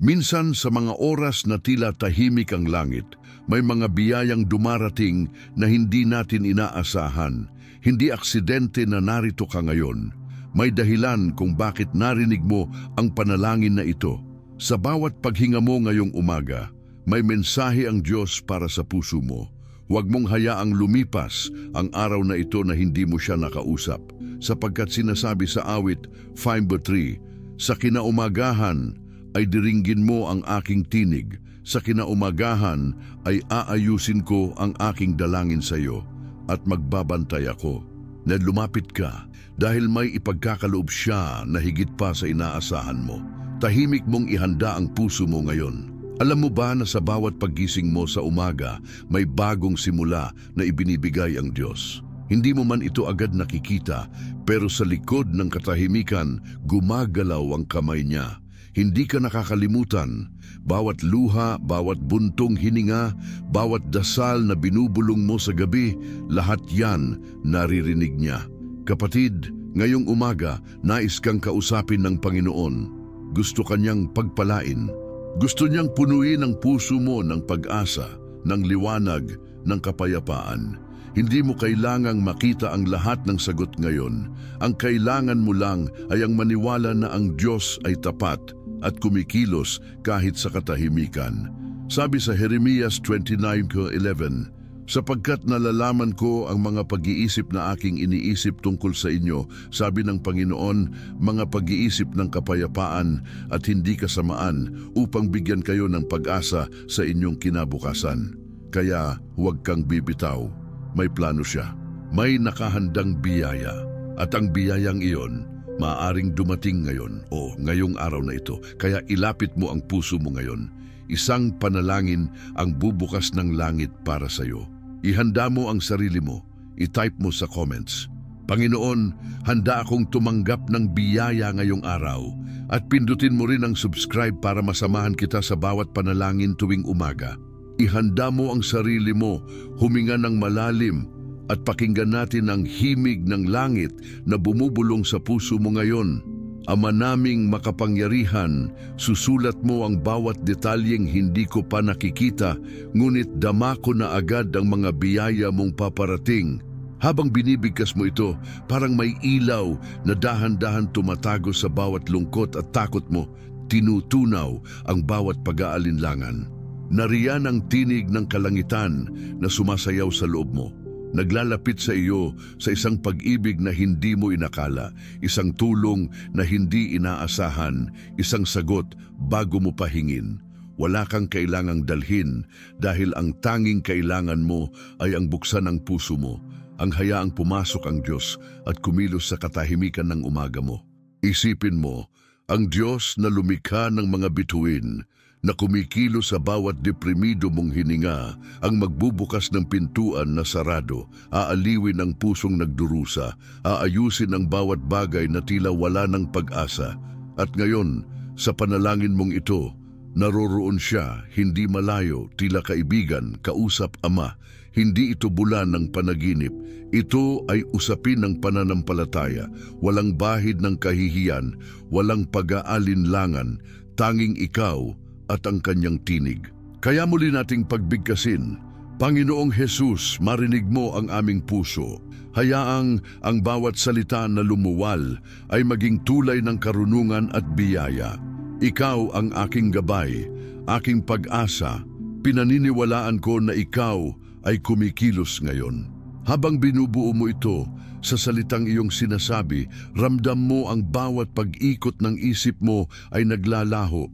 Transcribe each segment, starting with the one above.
Minsan sa mga oras na tila tahimik ang langit, may mga biyayang dumarating na hindi natin inaasahan. Hindi aksidente na narito ka ngayon. May dahilan kung bakit narinig mo ang panalangin na ito. Sa bawat paghinga mo ngayong umaga, may mensahe ang Diyos para sa puso mo. Huwag mong hayaang lumipas ang araw na ito na hindi mo siya nakausap. Sapagkat sinasabi sa awit 5:3, sa kinaumagahan ay diringgin mo ang aking tinig. Sa kinaumagahan ay aayusin ko ang aking dalangin sa iyo at magbabantay ako. Na lumapit ka dahil may ipagkakaloob siya na higit pa sa inaasahan mo. Tahimik mong ihanda ang puso mo ngayon. Alam mo ba na sa bawat paggising mo sa umaga, may bagong simula na ibinibigay ang Diyos? Hindi mo man ito agad nakikita, pero sa likod ng katahimikan, gumagalaw ang kamay niya. Hindi ka nakakalimutan. Bawat luha, bawat buntong hininga, bawat dasal na binubulong mo sa gabi, lahat yan naririnig niya. Kapatid, ngayong umaga, nais kang kausapin ng Panginoon. Gusto kanyang pagpalain. Gusto niyang punuin ang puso mo ng pag-asa, ng liwanag, ng kapayapaan. Hindi mo kailangang makita ang lahat ng sagot ngayon. Ang kailangan mo lang ay ang maniwala na ang Diyos ay tapat at kumikilos kahit sa katahimikan. Sabi sa Jeremias 29:11, sapagkat nalalaman ko ang mga pag-iisip na aking iniisip tungkol sa inyo, sabi ng Panginoon, mga pag-iisip ng kapayapaan at hindi kasamaan upang bigyan kayo ng pag-asa sa inyong kinabukasan. Kaya huwag kang bibitaw. May plano siya. May nakahandang biyaya. At ang biyayang iyon, maaaring dumating ngayon o ngayong araw na ito. Kaya ilapit mo ang puso mo ngayon. Isang panalangin ang bubukas ng langit para sa iyo. Ihanda mo ang sarili mo. I-type mo sa comments, Panginoon, handa akong tumanggap ng biyaya ngayong araw. At pindutin mo rin ang subscribe para masamahan kita sa bawat panalangin tuwing umaga. Ihanda mo ang sarili mo, huminga ng malalim at pakinggan natin ang himig ng langit na bumubulong sa puso mo ngayon. Ama naming makapangyarihan, susulat mo ang bawat detalyeng hindi ko pa nakikita, ngunit dama ko na agad ang mga biyaya mong paparating. Habang binibigkas mo ito, parang may ilaw na dahan-dahan tumatago sa bawat lungkot at takot mo, tinutunaw ang bawat pag-aalinlangan. Nariyan ang tinig ng kalangitan na sumasayaw sa loob mo. Naglalapit sa iyo sa isang pag-ibig na hindi mo inakala, isang tulong na hindi inaasahan, isang sagot bago mo pahingin. Wala kang kailangang dalhin dahil ang tanging kailangan mo ay ang buksan ng puso mo, ang hayaang pumasok ang Diyos at kumilos sa katahimikan ng umaga mo. Isipin mo, ang Diyos na lumikha ng mga bituin, na kumikilos sa bawat deprimido mong hininga, ang magbubukas ng pintuan na sarado, aaliwin ang pusong nagdurusa, aayusin ang bawat bagay na tila wala ng pag-asa. At ngayon, sa panalangin mong ito, naroroon siya, hindi malayo, tila kaibigan, kausap Ama. Hindi ito bulan ng panaginip. Ito ay usapin ng pananampalataya, walang bahid ng kahihiyan, walang pag-aalinlangan, tanging ikaw at ang kanyang tinig. Kaya muli nating pagbigkasin, Panginoong Jesus, marinig mo ang aming puso. Hayaang ang bawat salita na lumuwal ay maging tulay ng karunungan at biyaya. Ikaw ang aking gabay, aking pag-asa. Pinaniniwalaan ko na ikaw ay kumikilos ngayon. Habang binubuo mo ito, sa salitang iyong sinasabi, ramdam mo ang bawat pag-ikot ng isip mo ay naglalaho.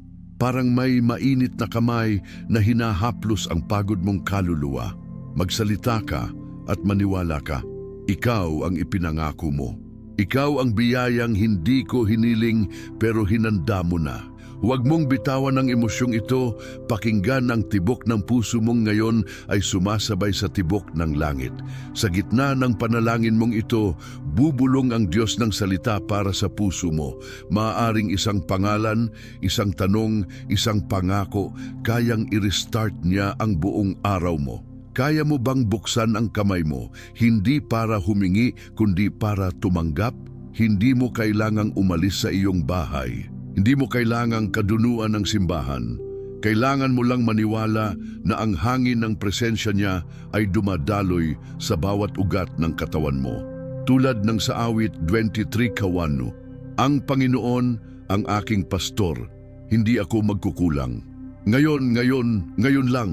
Parang may mainit na kamay na hinahaplos ang pagod mong kaluluwa. Magsalita ka at maniwala ka. Ikaw ang ipinangako mo. Ikaw ang biyayang hindi ko hiniling pero hinanda mo na. Huwag mong bitawan ang emosyong ito, pakinggan ang tibok ng puso mong ngayon ay sumasabay sa tibok ng langit. Sa gitna ng panalangin mong ito, bubulong ang Diyos ng salita para sa puso mo. Maaaring isang pangalan, isang tanong, isang pangako, kayang i-restart niya ang buong araw mo. Kaya mo bang buksan ang kamay mo, hindi para humingi, kundi para tumanggap? Hindi mo kailangang umalis sa iyong bahay. Hindi mo kailangang kadunuan ng simbahan. Kailangan mo lang maniwala na ang hangin ng presensya niya ay dumadaloy sa bawat ugat ng katawan mo. Tulad ng sa awit 23:1, ang Panginoon ang aking pastor, hindi ako magkukulang. Ngayon lang,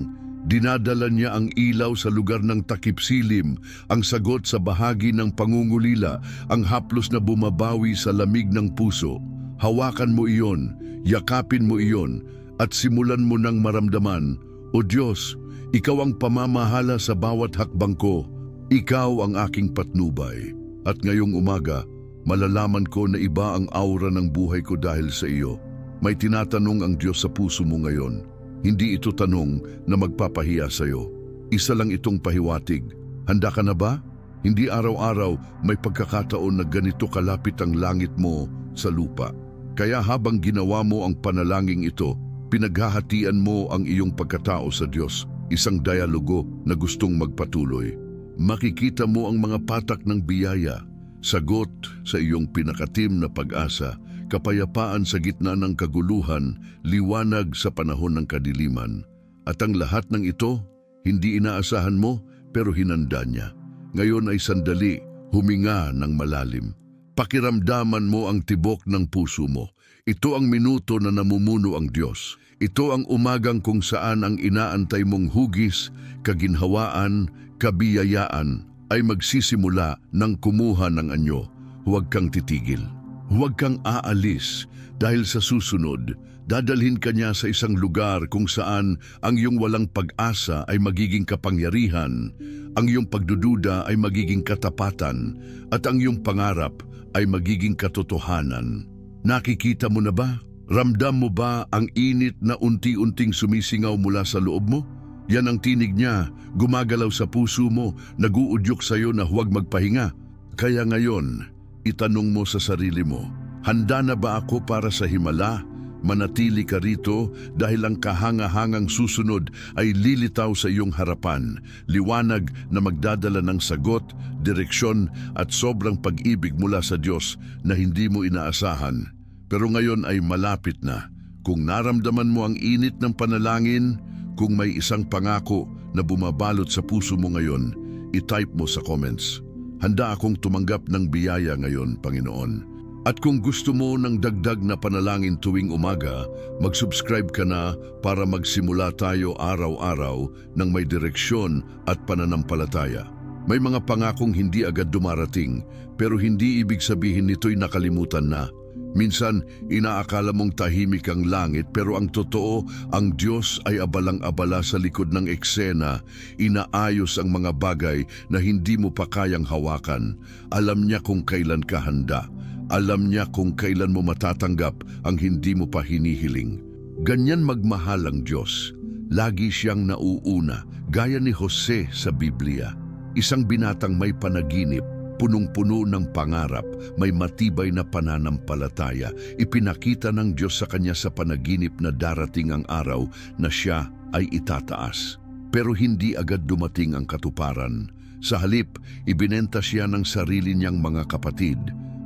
dinadala niya ang ilaw sa lugar ng takip silim, ang sagot sa bahagi ng pangungulila, ang haplos na bumabawi sa lamig ng puso. Hawakan mo iyon, yakapin mo iyon, at simulan mo nang maramdaman, O Diyos, Ikaw ang pamamahala sa bawat hakbang ko. Ikaw ang aking patnubay. At ngayong umaga, malalaman ko na iba ang aura ng buhay ko dahil sa iyo. May tinatanong ang Diyos sa puso mo ngayon. Hindi ito tanong na magpapahiya sa iyo. Isa lang itong pahiwatig. Handa ka na ba? Hindi araw-araw may pagkakataon na ganito kalapit ang langit mo sa lupa. Kaya habang ginawa mo ang panalangin ito, pinaghahatian mo ang iyong pagkatao sa Diyos, isang dialogo na gustong magpatuloy. Makikita mo ang mga patak ng biyaya, sagot sa iyong pinakatim na pag-asa, kapayapaan sa gitna ng kaguluhan, liwanag sa panahon ng kadiliman. At ang lahat ng ito, hindi inaasahan mo pero hinanda niya. Ngayon ay sandali, huminga ng malalim. Pakiramdaman mo ang tibok ng puso mo. Ito ang minuto na namumuno ang Diyos. Ito ang umagang kung saan ang inaantay mong hugis, kaginhawaan, kabiyayaan ay magsisimula ng kumuha ng anyo. Huwag kang titigil. Huwag kang aalis dahil sa susunod, dadalhin ka niya sa isang lugar kung saan ang iyong walang pag-asa ay magiging kapangyarihan, ang iyong pagdududa ay magiging katapatan, at ang iyong pangarap ay magiging katotohanan. Nakikita mo na ba? Ramdam mo ba ang init na unti-unting sumisingaw mula sa loob mo? Yan ang tinig niya, gumagalaw sa puso mo, naguudyok sa iyo na huwag magpahinga. Kaya ngayon, itanong mo sa sarili mo, handa na ba ako para sa himala? Manatili ka rito dahil ang kahanga-hangang susunod ay lilitaw sa iyong harapan, liwanag na magdadala ng sagot, direksyon at sobrang pag-ibig mula sa Diyos na hindi mo inaasahan. Pero ngayon ay malapit na. Kung naramdaman mo ang init ng panalangin, kung may isang pangako na bumabalot sa puso mo ngayon, i-type mo sa comments. Handa akong tumanggap ng biyaya ngayon, Panginoon. At kung gusto mo ng dagdag na panalangin tuwing umaga, mag-subscribe ka na para magsimula tayo araw-araw ng may direksyon at pananampalataya. May mga pangakong hindi agad dumarating, pero hindi ibig sabihin nito'y nakalimutan na. Minsan, inaakala mong tahimik ang langit, pero ang totoo, ang Diyos ay abalang-abala sa likod ng eksena, inaayos ang mga bagay na hindi mo pa kayang hawakan. Alam niya kung kailan ka handa. Alam niya kung kailan mo matatanggap ang hindi mo pa hinihiling. Ganyan magmahal ang Diyos. Lagi siyang nauuna, gaya ni Jose sa Biblia. Isang binatang may panaginip, punong-puno ng pangarap, may matibay na pananampalataya. Ipinakita ng Diyos sa kanya sa panaginip na darating ang araw na siya ay itataas. Pero hindi agad dumating ang katuparan. Sa halip, ibinenta siya ng sarili niyang mga kapatid.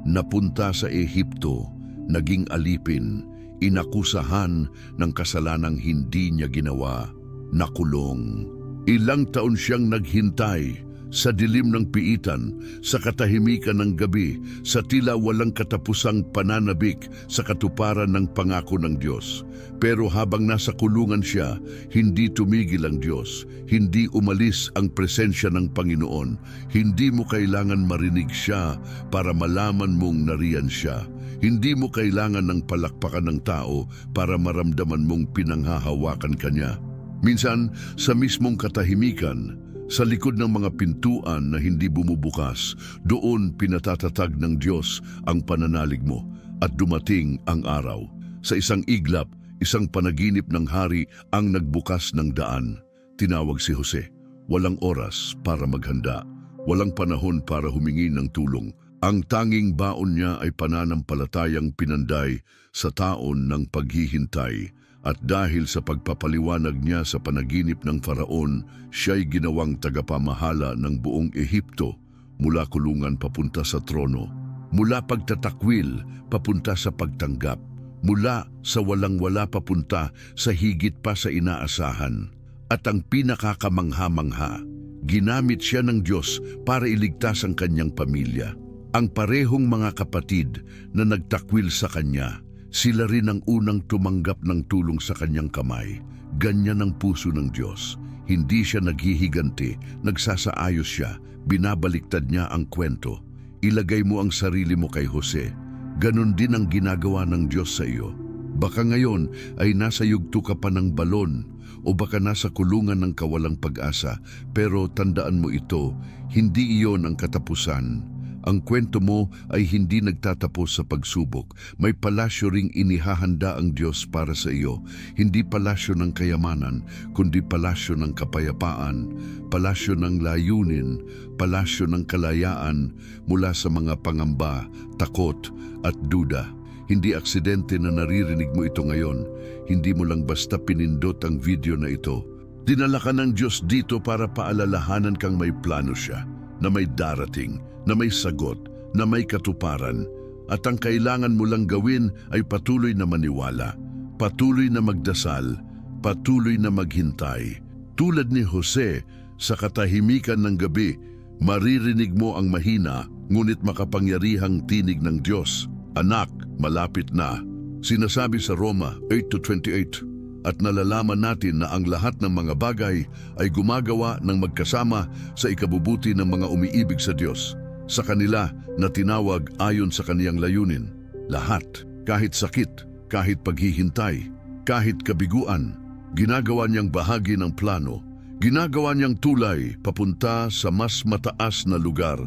Napunta sa Ehipto, naging alipin, inakusahan ng kasalanang hindi niya ginawa, nakulong. Ilang taon siyang naghintay sa dilim ng piitan, sa katahimikan ng gabi, sa tila walang katapusang pananabik sa katuparan ng pangako ng Diyos. Pero habang nasa kulungan siya, hindi tumigil ang Diyos, hindi umalis ang presensya ng Panginoon. Hindi mo kailangan marinig siya para malaman mong nariyan siya. Hindi mo kailangan ng palakpakan ng tao para maramdaman mong pinanghahawakan ka niya. Minsan, sa mismong katahimikan, sa likod ng mga pintuan na hindi bumubukas, doon pinatatatag ng Diyos ang pananalig mo at dumating ang araw. Sa isang iglap, isang panaginip ng hari ang nagbukas ng daan. Tinawag si Jose. Walang oras para maghanda, walang panahon para humingi ng tulong. Ang tanging baon niya ay pananampalatayang pinanday sa taon ng paghihintay. At dahil sa pagpapaliwanag niya sa panaginip ng Faraon, siya'y ginawang tagapamahala ng buong Ehipto, mula kulungan papunta sa trono, mula pagtatakwil papunta sa pagtanggap, mula sa walang-wala papunta sa higit pa sa inaasahan. At ang pinakakamangha-mangha, ginamit siya ng Diyos para iligtas ang kanyang pamilya. Ang parehong mga kapatid na nagtakwil sa kanya, sila rin ang unang tumanggap ng tulong sa kanyang kamay. Ganyan ang puso ng Diyos. Hindi siya naghihiganti, nagsasaayos siya, binabaliktad niya ang kwento. Ilagay mo ang sarili mo kay Jose. Ganon din ang ginagawa ng Diyos sa iyo. Baka ngayon ay nasa yugto ka pa ng balon o baka nasa kulungan ng kawalang pag-asa, pero tandaan mo ito, hindi iyon ang katapusan. Ang kwento mo ay hindi nagtatapos sa pagsubok. May palasyo ring inihahanda ang Diyos para sa iyo. Hindi palasyo ng kayamanan, kundi palasyo ng kapayapaan, palasyo ng layunin, palasyo ng kalayaan mula sa mga pangamba, takot at duda. Hindi aksidente na naririnig mo ito ngayon. Hindi mo lang basta pinindot ang video na ito. Dinala ka ng Diyos dito para paalalahanan kang may plano siya, na may darating, na may sagot, na may katuparan. At ang kailangan mo lang gawin ay patuloy na maniwala, patuloy na magdasal, patuloy na maghintay. Tulad ni Jose, sa katahimikan ng gabi, maririnig mo ang mahina, ngunit makapangyarihang tinig ng Diyos. Anak, malapit na. Sinasabi sa Roma 8:28. At nalalaman natin na ang lahat ng mga bagay ay gumagawa ng magkasama sa ikabubuti ng mga umiibig sa Diyos, sa kanila na tinawag ayon sa kaniyang layunin. Lahat, kahit sakit, kahit paghihintay, kahit kabiguan, ginagawa niyang bahagi ng plano. Ginagawa niyang tulay papunta sa mas mataas na lugar.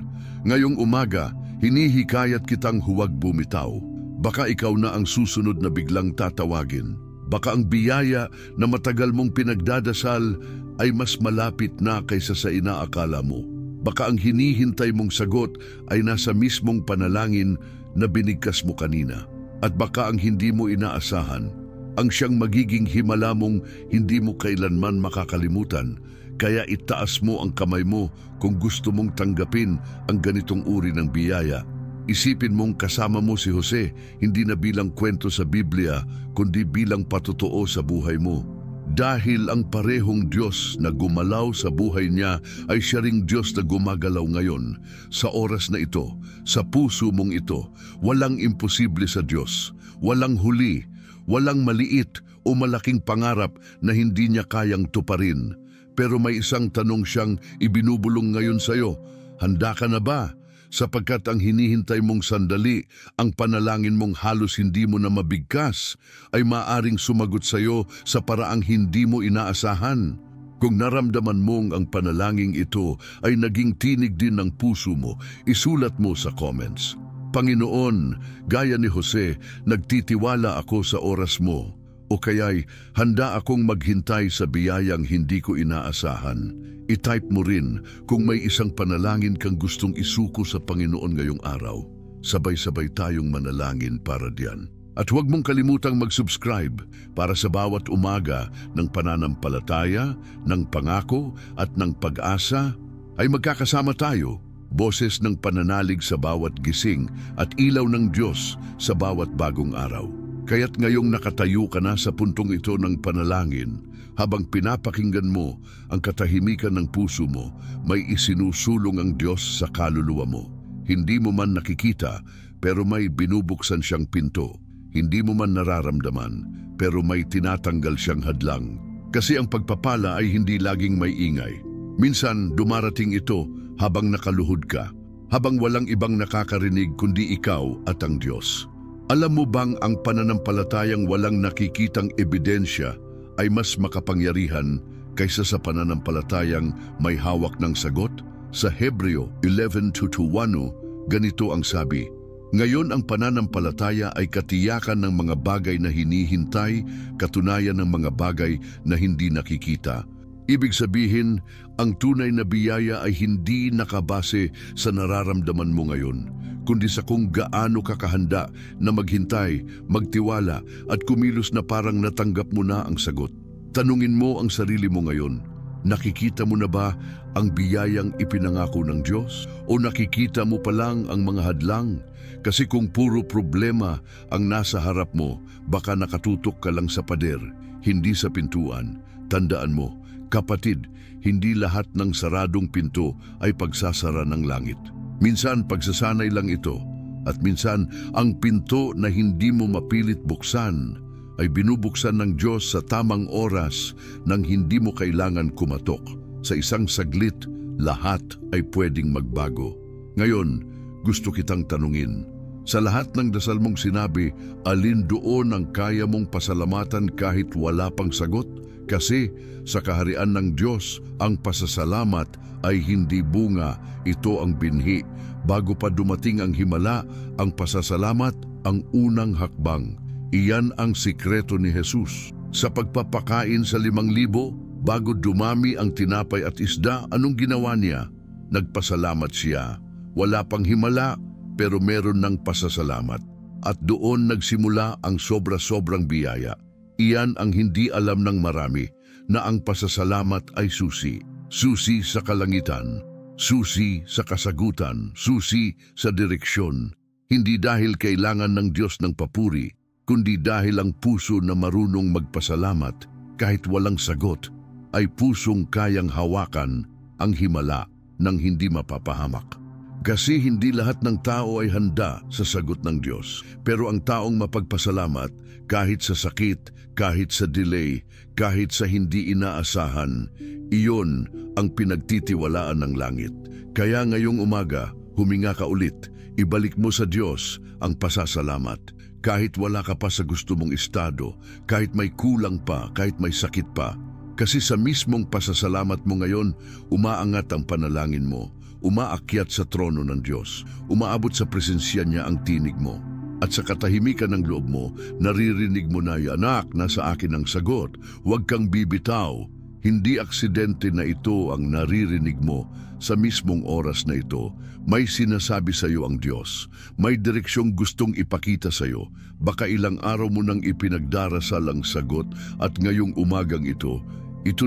Ngayong umaga, hinihikayat kitang huwag bumitaw. Baka ikaw na ang susunod na biglang tatawagin. Baka ang biyaya na matagal mong pinagdadasal ay mas malapit na kaysa sa inaakala mo. Baka ang hinihintay mong sagot ay nasa mismong panalangin na binigkas mo kanina. At baka ang hindi mo inaasahan, ang siyang magiging himala mong hindi mo kailanman makakalimutan. Kaya itaas mo ang kamay mo kung gusto mong tanggapin ang ganitong uri ng biyaya. Isipin mong kasama mo si Jose, hindi na bilang kwento sa Biblia, kundi bilang patotoo sa buhay mo. Dahil ang parehong Diyos na gumalaw sa buhay niya ay siya ring Diyos na gumagalaw ngayon. Sa oras na ito, sa puso mong ito, walang imposible sa Diyos. Walang huli, walang maliit o malaking pangarap na hindi niya kayang tuparin. Pero may isang tanong siyang ibinubulong ngayon sa iyo. Handa ka na ba? Sapagkat ang hinihintay mong sandali, ang panalangin mong halos hindi mo na mabigkas, ay maaring sumagot sa iyo sa paraang hindi mo inaasahan. Kung naramdaman mong ang panalangin ito ay naging tinig din ng puso mo, isulat mo sa comments. Panginoon, gaya ni Jose, nagtitiwala ako sa oras mo. O kaya'y handa akong maghintay sa biyayang hindi ko inaasahan. I-type mo rin kung may isang panalangin kang gustong isuko sa Panginoon ngayong araw. Sabay-sabay tayong manalangin para diyan. At huwag mong kalimutang mag-subscribe para sa bawat umaga ng pananampalataya, ng pangako at ng pag-asa ay magkakasama tayo. Boses ng pananalig sa bawat gising at ilaw ng Diyos sa bawat bagong araw. Kaya't ngayong nakatayo ka na sa puntong ito ng panalangin, habang pinapakinggan mo ang katahimikan ng puso mo, may isinusulong ang Diyos sa kaluluwa mo. Hindi mo man nakikita, pero may binubuksan siyang pinto. Hindi mo man nararamdaman, pero may tinatanggal siyang hadlang. Kasi ang pagpapala ay hindi laging may ingay. Minsan dumarating ito habang nakaluhod ka, habang walang ibang nakakarinig kundi ikaw at ang Diyos. Alam mo bang ang pananampalatayang walang nakikitang ebidensya ay mas makapangyarihan kaysa sa pananampalatayang may hawak ng sagot? Sa Hebreo 11:2-1, ganito ang sabi, ngayon ang pananampalataya ay katiyakan ng mga bagay na hinihintay, katunayan ng mga bagay na hindi nakikita. Ibig sabihin, ang tunay na biyaya ay hindi nakabase sa nararamdaman mo ngayon, kundi sa kung gaano ka kahanda na maghintay, magtiwala at kumilos na parang natanggap mo na ang sagot. Tanungin mo ang sarili mo ngayon, Nakikita mo na ba ang biyayang ipinangako ng Diyos? O nakikita mo pa lang ang mga hadlang? Kasi kung puro problema ang nasa harap mo, baka nakatutok ka lang sa pader, hindi sa pintuan. Tandaan mo, kapatid, hindi lahat ng saradong pinto ay pagsasara ng langit. Minsan pagsasanay lang ito, at minsan ang pinto na hindi mo mapilit buksan ay binubuksan ng Diyos sa tamang oras nang hindi mo kailangan kumatok. Sa isang saglit, lahat ay pwedeng magbago. Ngayon, gusto kitang tanungin, sa lahat ng dasal mong sinabi, alin doon ang kaya mong pasalamatan kahit wala pang sagot? Kasi sa kaharian ng Diyos, ang pasasalamat ay hindi bunga, ito ang binhi. Bago pa dumating ang himala, ang pasasalamat ang unang hakbang. Iyan ang sikreto ni Jesus. Sa pagpapakain sa 5,000, bago dumami ang tinapay at isda, anong ginawa niya? Nagpasalamat siya. Wala pang himala, pero meron ng pasasalamat. At doon nagsimula ang sobra-sobrang biyaya. Iyan ang hindi alam ng marami, na ang pasasalamat ay susi. Susi sa kalangitan, susi sa kasagutan, susi sa direksyon. Hindi dahil kailangan ng Diyos ng papuri, kundi dahil ang puso na marunong magpasalamat kahit walang sagot ay pusong kayang hawakan ang himala ng hindi mapapahamak. Kasi hindi lahat ng tao ay handa sa sagot ng Diyos. Pero ang taong mapagpasalamat kahit sa sakit, kahit sa delay, kahit sa hindi inaasahan, iyon ang pinagtitiwalaan ng langit. Kaya ngayong umaga, huminga ka ulit, ibalik mo sa Diyos ang pasasalamat. Kahit wala ka pa sa gusto mong estado, kahit may kulang pa, kahit may sakit pa. Kasi sa mismong pasasalamat mo ngayon, umaangat ang panalangin mo, umaakyat sa trono ng Diyos, umaabot sa presensya niya ang tinig mo. At sa katahimikan ng loob mo, naririnig mo na, anak, nasa akin ang sagot, huwag kang bibitaw. Hindi aksidente na ito ang naririnig mo. Sa mismong oras na ito, may sinasabi sa iyo ang Diyos. May direksyong gustong ipakita sa iyo. Baka ilang araw mo nang ipinagdarasal ang sagot at ngayong umagang ito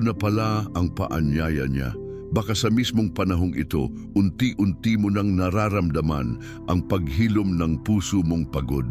na pala ang paanyaya niya. Baka sa mismong panahong ito, unti-unti mo nang nararamdaman ang paghilom ng puso mong pagod.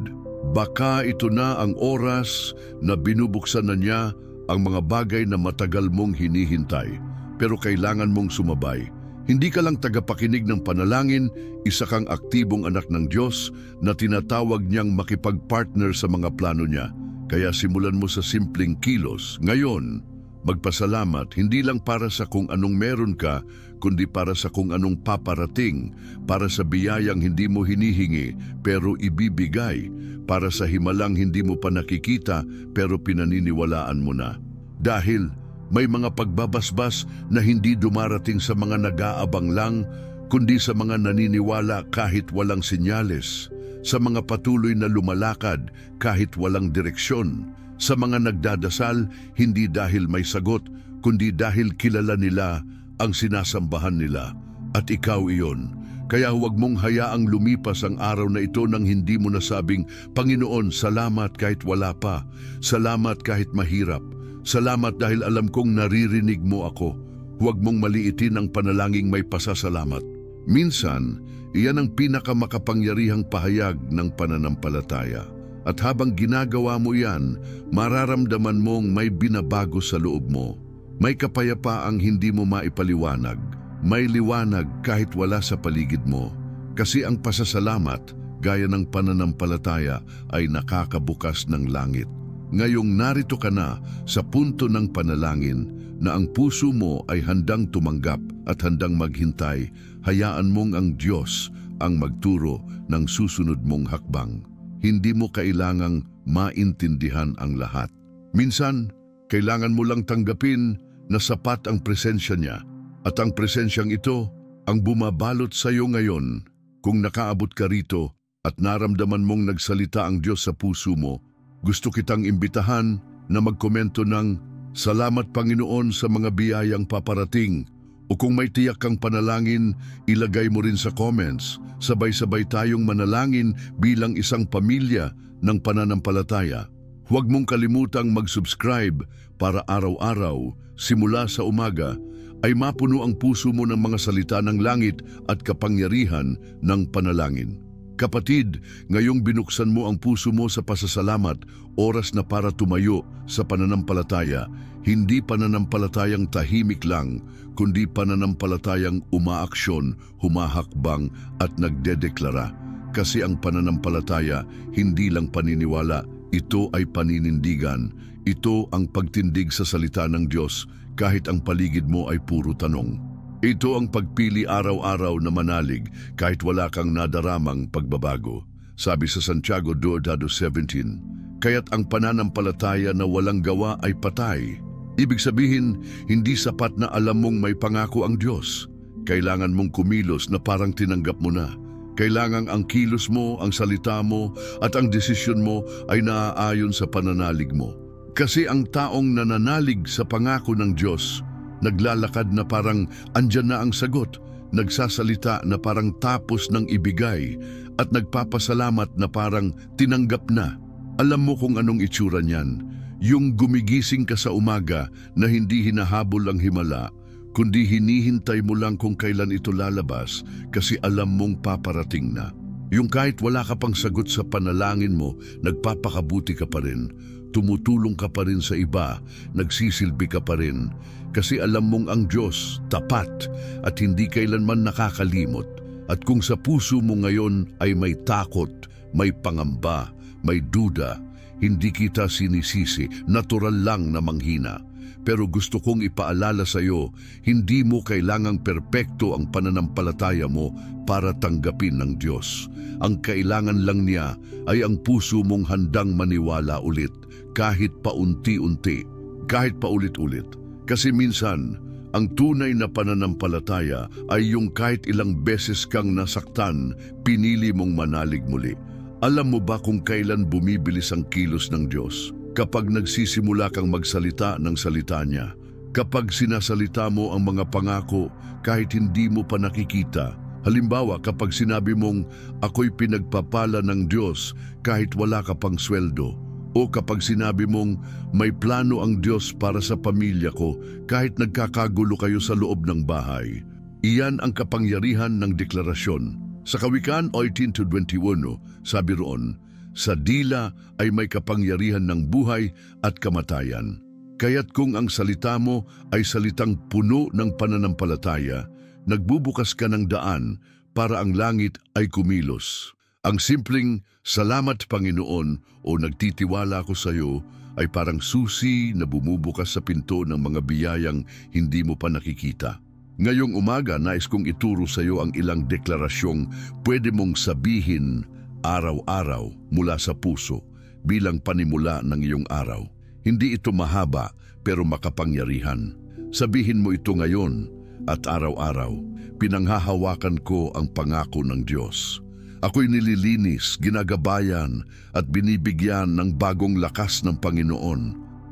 Baka ito na ang oras na binubuksan na niya ang mga bagay na matagal mong hinihintay, pero kailangan mong sumabay. Hindi ka lang tagapakinig ng panalangin, isa kang aktibong anak ng Diyos na tinatawag niyang makipag-partner sa mga plano niya. Kaya simulan mo sa simpleng kilos. Ngayon, magpasalamat hindi lang para sa kung anong meron ka, kundi para sa kung anong paparating, para sa biyayang hindi mo hinihingi pero ibibigay, para sa himalang hindi mo pa nakikita pero pinaniniwalaan mo na. Dahil may mga pagbabasbas na hindi dumarating sa mga nag-aabang lang, kundi sa mga naniniwala kahit walang senyales, sa mga patuloy na lumalakad kahit walang direksyon, sa mga nagdadasal hindi dahil may sagot, kundi dahil kilala nila ang sinasambahan nila. At ikaw iyon. Kaya huwag mong hayaang lumipas ang araw na ito nang hindi mo nasabing, Panginoon, salamat kahit wala pa. Salamat kahit mahirap. Salamat dahil alam kong naririnig mo ako. Huwag mong maliitin ang panalangin may pasasalamat. Minsan, iyan ang pinakamakapangyarihang pahayag ng pananampalataya. At habang ginagawa mo yan, mararamdaman mong may binabago sa loob mo. May kapayapaang hindi mo maipaliwanag. May liwanag kahit wala sa paligid mo. Kasi ang pasasalamat, gaya ng pananampalataya, ay nakakabukas ng langit. Ngayong narito ka na sa punto ng panalangin na ang puso mo ay handang tumanggap at handang maghintay, hayaan mong ang Diyos ang magturo ng susunod mong hakbang. Hindi mo kailangang maintindihan ang lahat. Minsan, kailangan mo lang tanggapin na sapat ang presensya niya at ang presensyang ito ang bumabalot sa iyo ngayon. Kung nakaabot ka rito at naramdaman mong nagsalita ang Diyos sa puso mo, gusto kitang imbitahan na magkomento ng Salamat Panginoon sa mga biyayang paparating. O kung may tiyak kang panalangin, ilagay mo rin sa comments. Sabay-sabay tayong manalangin bilang isang pamilya ng pananampalataya. Huwag mong kalimutang mag-subscribe para araw-araw, simula sa umaga, ay mapuno ang puso mo ng mga salita ng langit at kapangyarihan ng panalangin. Kapatid, ngayong binuksan mo ang puso mo sa pasasalamat, oras na para tumayo sa pananampalataya, hindi pananampalatayang tahimik lang, kundi pananampalatayang umaaksyon, humahakbang at nagdedeklara. Kasi ang pananampalataya, hindi lang paniniwala, ito ay paninindigan. Ito ang pagtindig sa salita ng Diyos kahit ang paligid mo ay puro tanong. Ito ang pagpili araw-araw na manalig kahit wala kang nadaramang pagbabago. Sabi sa Santiago 2:17, kaya't ang pananampalataya na walang gawa ay patay. Ibig sabihin, hindi sapat na alam mong may pangako ang Diyos. Kailangan mong kumilos na parang tinanggap mo na. Kailangan ang kilos mo, ang salita mo, at ang desisyon mo ay naaayon sa pananalig mo. Kasi ang taong nananalig sa pangako ng Diyos, naglalakad na parang andyan na ang sagot, nagsasalita na parang tapos ng ibigay, at nagpapasalamat na parang tinanggap na. Alam mo kung anong itsura niyan, yung gumigising ka sa umaga na hindi hinahabol ang himala, kundi hinihintay mo lang kung kailan ito lalabas kasi alam mong paparating na. Yung kahit wala ka pang sagot sa panalangin mo, nagpapakabuti ka pa rin, tumutulong ka pa rin sa iba, nagsisilbi ka pa rin, kasi alam mong ang Diyos tapat at hindi kailanman nakakalimot. At kung sa puso mo ngayon ay may takot, may pangamba, may duda, hindi kita sinisisi, natural lang na manghina. Pero gusto kong ipaalala sa iyo, hindi mo kailangang perpekto ang pananampalataya mo para tanggapin ng Diyos. Ang kailangan lang niya ay ang puso mong handang maniwala ulit, kahit paunti-unti, kahit paulit-ulit. Kasi minsan, ang tunay na pananampalataya ay yung kahit ilang beses kang nasaktan, pinili mong manalig muli. Alam mo ba kung kailan bumibilis ang kilos ng Diyos? Kapag nagsisimula kang magsalita ng salita niya, kapag sinasalita mo ang mga pangako kahit hindi mo pa nakikita. Halimbawa, kapag sinabi mong, ako'y pinagpapala ng Diyos kahit wala ka pang sweldo. O kapag sinabi mong, may plano ang Diyos para sa pamilya ko kahit nagkakagulo kayo sa loob ng bahay. Iyan ang kapangyarihan ng deklarasyon. Sa Kawikaan 18:21, sabi roon, sa dila ay may kapangyarihan ng buhay at kamatayan. Kaya't kung ang salita mo ay salitang puno ng pananampalataya, nagbubukas ka ng daan para ang langit ay kumilos. Ang simpleng, salamat Panginoon o nagtitiwala ako sa iyo ay parang susi na bumubukas sa pinto ng mga biyayang hindi mo pa nakikita. Ngayong umaga, nais kong ituro sa iyo ang ilang deklarasyong pwede mong sabihin araw-araw mula sa puso bilang panimula ng iyong araw. Hindi ito mahaba pero makapangyarihan. Sabihin mo ito ngayon at araw-araw. Pinanghahawakan ko ang pangako ng Diyos. Ako'y nililinis, ginagabayan at binibigyan ng bagong lakas ng Panginoon.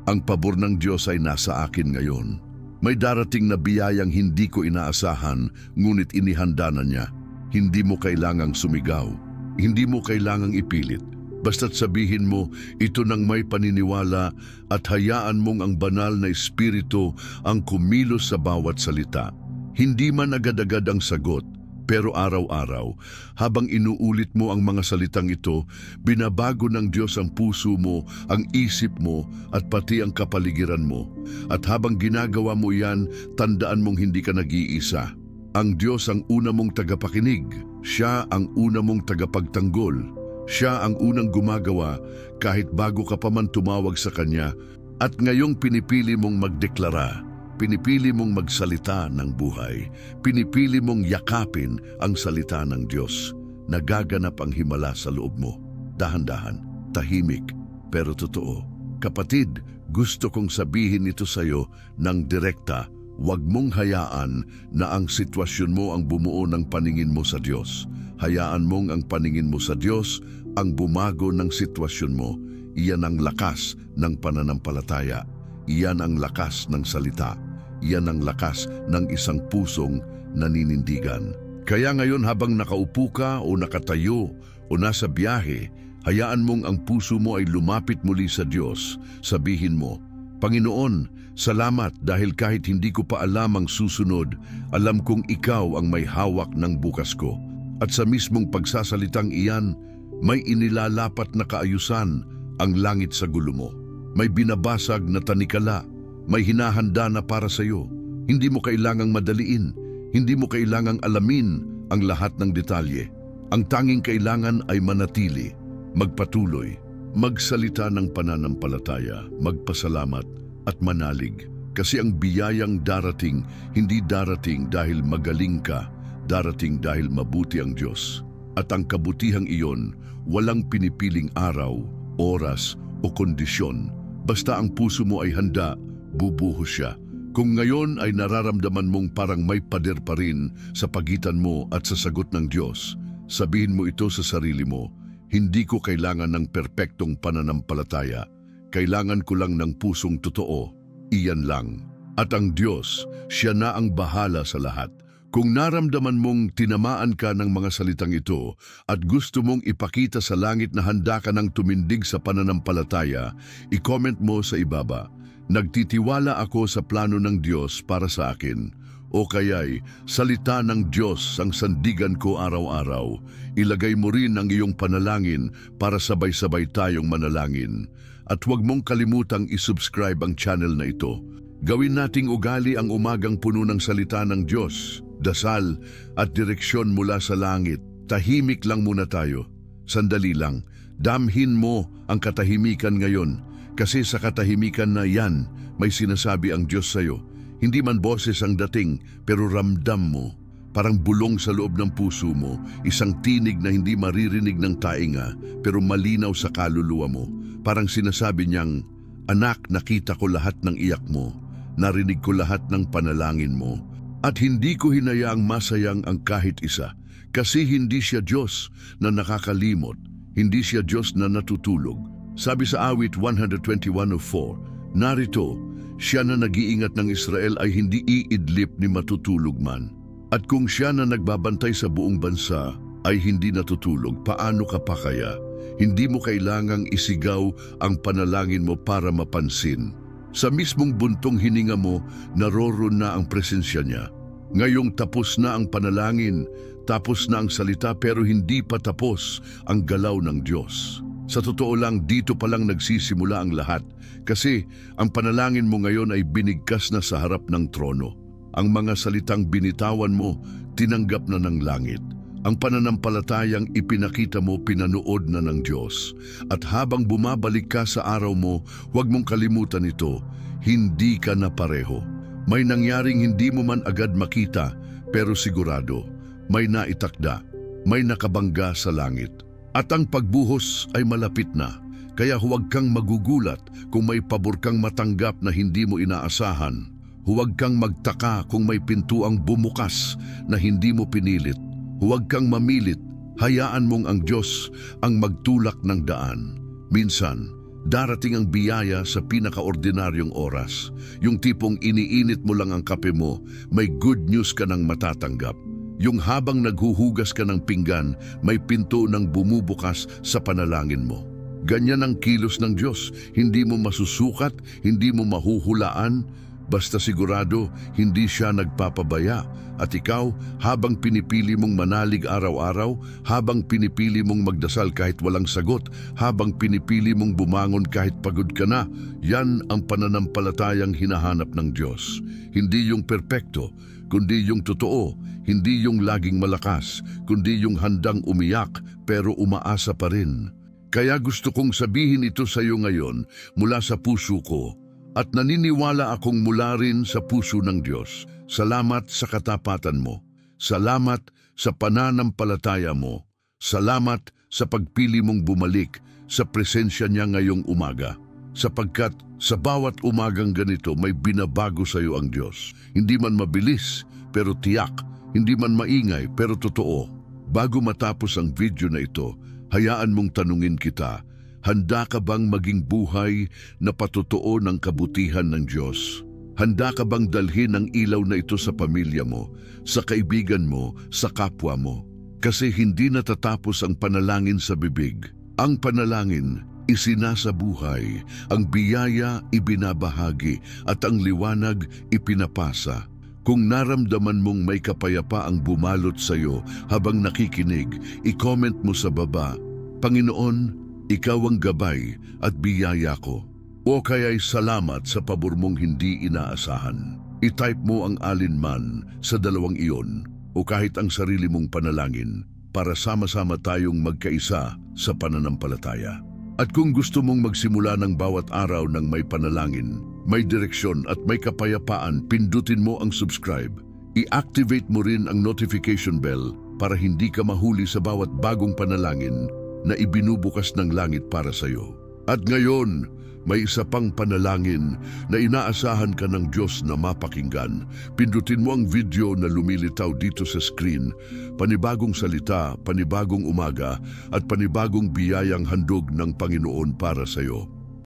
Ang pabor ng Diyos ay nasa akin ngayon. May darating na biyayang hindi ko inaasahan, ngunit inihanda na niya. Hindi mo kailangang sumigaw. Hindi mo kailangang ipilit. Basta't sabihin mo, ito nang may paniniwala at hayaan mong ang banal na espiritu ang kumilos sa bawat salita. Hindi man agad-agad ang sagot, pero araw-araw, habang inuulit mo ang mga salitang ito, binabago ng Diyos ang puso mo, ang isip mo, at pati ang kapaligiran mo. At habang ginagawa mo yan, tandaan mong hindi ka nag-iisa. Ang Diyos ang una mong tagapakinig. Siya ang una mong tagapagtanggol. Siya ang unang gumagawa kahit bago ka pa man tumawag sa Kanya. At ngayong pinipili mong magdeklara, pinipili mong magsalita ng buhay, pinipili mong yakapin ang salita ng Diyos. Nagaganap ang himala sa loob mo. Dahan-dahan, tahimik, pero totoo. Kapatid, gusto kong sabihin ito sa iyo ng direkta. Huwag mong hayaan na ang sitwasyon mo ang bumuo ng paningin mo sa Diyos. Hayaan mong ang paningin mo sa Diyos ang bumago ng sitwasyon mo. Iyan ang lakas ng pananampalataya. Iyan ang lakas ng salita. Iyan ang lakas ng isang pusong naninindigan. Kaya ngayon habang nakaupo ka o nakatayo o nasa biyahe, hayaan mong ang puso mo ay lumapit muli sa Diyos. Sabihin mo, Panginoon, salamat dahil kahit hindi ko pa alam ang susunod, alam kong ikaw ang may hawak ng bukas ko. At sa mismong pagsasalitang iyan, may inilalapat na kaayusan ang langit sa gulo mo. May binabasag na tanikala, may hinahanda na para sa iyo. Hindi mo kailangang madaliin, hindi mo kailangang alamin ang lahat ng detalye. Ang tanging kailangan ay manatili, magpatuloy, magsalita ng pananampalataya, magpasalamat at manalig. Kasi ang biyayang darating, hindi darating dahil magaling ka, darating dahil mabuti ang Diyos. At ang kabutihang iyon, walang pinipiling araw, oras o kondisyon. Basta ang puso mo ay handa, bubuhos siya. Kung ngayon ay nararamdaman mong parang may pader pa rin sa pagitan mo at sa sagot ng Diyos, sabihin mo ito sa sarili mo, hindi ko kailangan ng perpektong pananampalataya. Kailangan ko lang ng pusong totoo. Iyan lang. At ang Diyos, siya na ang bahala sa lahat. Kung naramdaman mong tinamaan ka ng mga salitang ito at gusto mong ipakita sa langit na handa ka ng tumindig sa pananampalataya, i-comment mo sa ibaba, "Nagtitiwala ako sa plano ng Diyos para sa akin." O kaya'y, "Salita ng Diyos ang sandigan ko araw-araw." Ilagay mo rin ang iyong panalangin para sabay-sabay tayong manalangin. At huwag mong kalimutang isubscribe ang channel na ito. Gawin nating ugali ang umagang puno ng salita ng Diyos, dasal at direksyon mula sa langit. Tahimik lang muna tayo. Sandali lang. Damhin mo ang katahimikan ngayon. Kasi sa katahimikan na yan, may sinasabi ang Diyos sa'yo. Hindi man boses ang dating, pero ramdam mo. Parang bulong sa loob ng puso mo, isang tinig na hindi maririnig ng tainga, pero malinaw sa kaluluwa mo. Parang sinasabi niyang, "Anak, nakita ko lahat ng iyak mo, narinig ko lahat ng panalangin mo, at hindi ko hinayaang masayang ang kahit isa, kasi hindi siya Diyos na nakakalimot, hindi siya Diyos na natutulog." Sabi sa awit 121:4, narito, "Siya na nag-iingat ng Israel ay hindi iidlip ni matutulog man." At kung siya na nagbabantay sa buong bansa ay hindi natutulog, paano ka pa kaya? Hindi mo kailangang isigaw ang panalangin mo para mapansin. Sa mismong buntong hininga mo, naroon na ang presensya niya. Ngayong tapos na ang panalangin, tapos na ang salita, pero hindi pa tapos ang galaw ng Diyos. Sa totoo lang, dito pa lang nagsisimula ang lahat, kasi ang panalangin mo ngayon ay binigkas na sa harap ng trono. Ang mga salitang binitawan mo, tinanggap na ng langit. Ang pananampalatayang ipinakita mo, pinanood na ng Diyos. At habang bumabalik ka sa araw mo, huwag mong kalimutan ito, hindi ka na pareho. May nangyaring hindi mo man agad makita, pero sigurado, may naitakda, may nakabangga sa langit. At ang pagbuhos ay malapit na, kaya huwag kang magugulat kung may pabor kang matanggap na hindi mo inaasahan. Huwag kang magtaka kung may pintuang bumukas na hindi mo pinilit. Huwag kang mamilit, hayaan mong ang Diyos ang magtulak ng daan. Minsan, darating ang biyaya sa pinakaordinaryong oras. Yung tipong iniinit mo lang ang kape mo, may good news ka nang matatanggap. Yung habang naghuhugas ka ng pinggan, may pinto nang bumubukas sa panalangin mo. Ganyan ang kilos ng Diyos, hindi mo masusukat, hindi mo mahuhulaan. Basta sigurado, hindi siya nagpapabaya. At ikaw, habang pinipili mong manalig araw-araw, habang pinipili mong magdasal kahit walang sagot, habang pinipili mong bumangon kahit pagod ka na, yan ang pananampalatayang hinahanap ng Diyos. Hindi yung perpekto, kundi yung totoo. Hindi yung laging malakas, kundi yung handang umiyak pero umaasa pa rin. Kaya gusto kong sabihin ito sa iyo ngayon mula sa puso ko. At naniniwala akong mula rin sa puso ng Diyos. Salamat sa katapatan mo. Salamat sa pananampalataya mo. Salamat sa pagpili mong bumalik sa presensya niya ngayong umaga. Sapagkat sa bawat umagang ganito may binabago sa iyo ang Diyos. Hindi man mabilis, pero tiyak. Hindi man maingay, pero totoo. Bago matapos ang video na ito, hayaan mong tanungin kita, handa ka bang maging buhay na patotoo ng kabutihan ng Diyos? Handa ka bang dalhin ang ilaw na ito sa pamilya mo, sa kaibigan mo, sa kapwa mo? Kasi hindi natatapos ang panalangin sa bibig. Ang panalangin isinasabuhay, ang biyaya ibinabahagi at ang liwanag ipinapasa. Kung naramdaman mong may kapayapaang bumalot sa iyo habang nakikinig, i-comment mo sa baba, Panginoon, Ikaw ang gabay at biyaya ko. O kaya'y salamat sa pabor mong hindi inaasahan. I-type mo ang alinman sa dalawang iyon o kahit ang sarili mong panalangin para sama-sama tayong magkaisa sa pananampalataya. At kung gusto mong magsimula ng bawat araw ng may panalangin, may direksyon at may kapayapaan, pindutin mo ang subscribe. I-activate mo rin ang notification bell para hindi ka mahuli sa bawat bagong panalangin na ibinubukas ng langit para sa iyo. At ngayon, may isa pang panalangin na inaasahan ka ng Diyos na mapakinggan. Pindutin mo ang video na lumilitaw dito sa screen. Panibagong salita, panibagong umaga, at panibagong biyayang handog ng Panginoon para sa iyo.